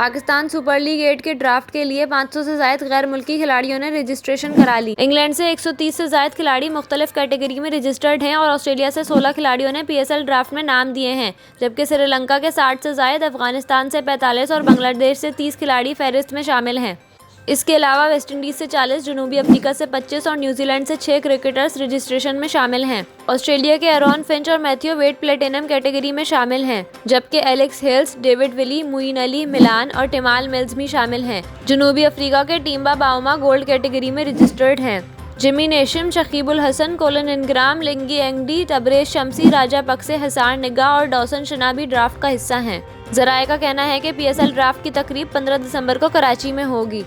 Pakistan super league 8 के draft के लिए 500 से ज्यादा गैर मुल्की खिलाड़ियों ने रजिस्ट्रेशन करा ली। इंग्लैंड से 130 से ज्यादा खिलाड़ी मुख्तलिफ कैटेगरी में रजिस्टर्ड हैं और ऑस्ट्रेलिया से 16 खिलाड़ियों ने PSL ड्राफ्ट में नाम दिए हैं, जबकि श्रीलंका के 60 से ज्यादा, अफगानिस्तान से 45 और बांग्लादेश से 30 खिलाड़ी फहरिस्त में शामिल हैं। इसके अलावा वेस्टइंडीज से 40, जनूबी अफ्रीका से 25 और न्यूजीलैंड से 6 क्रिकेटर्स रजिस्ट्रेशन में शामिल हैं। ऑस्ट्रेलिया के एरॉन फिंच और मैथ्यू वेड प्लेटिनम कैटेगरी में शामिल हैं, जबकि Alex Hales, David Willey, Moeen Ali, Milan और टिमाल मिल्स भी शामिल हैं। जनूबी अफ्रीका के टिम्बा बाउमा गोल्ड कैटेगरी में रजिस्टर्ड हैं। Jimmy Neesham, Shakib ul Hasan, Colin Ingram, Lungi Ngidi, Tabraiz Shamsi, Rajapaksa, Hasan Nigah और डॉसन शना भी ड्राफ्ट का हिस्सा हैं। जराये का कहना है कि PSL ड्राफ्ट की तकरीब 15 दिसंबर को कराची में होगी।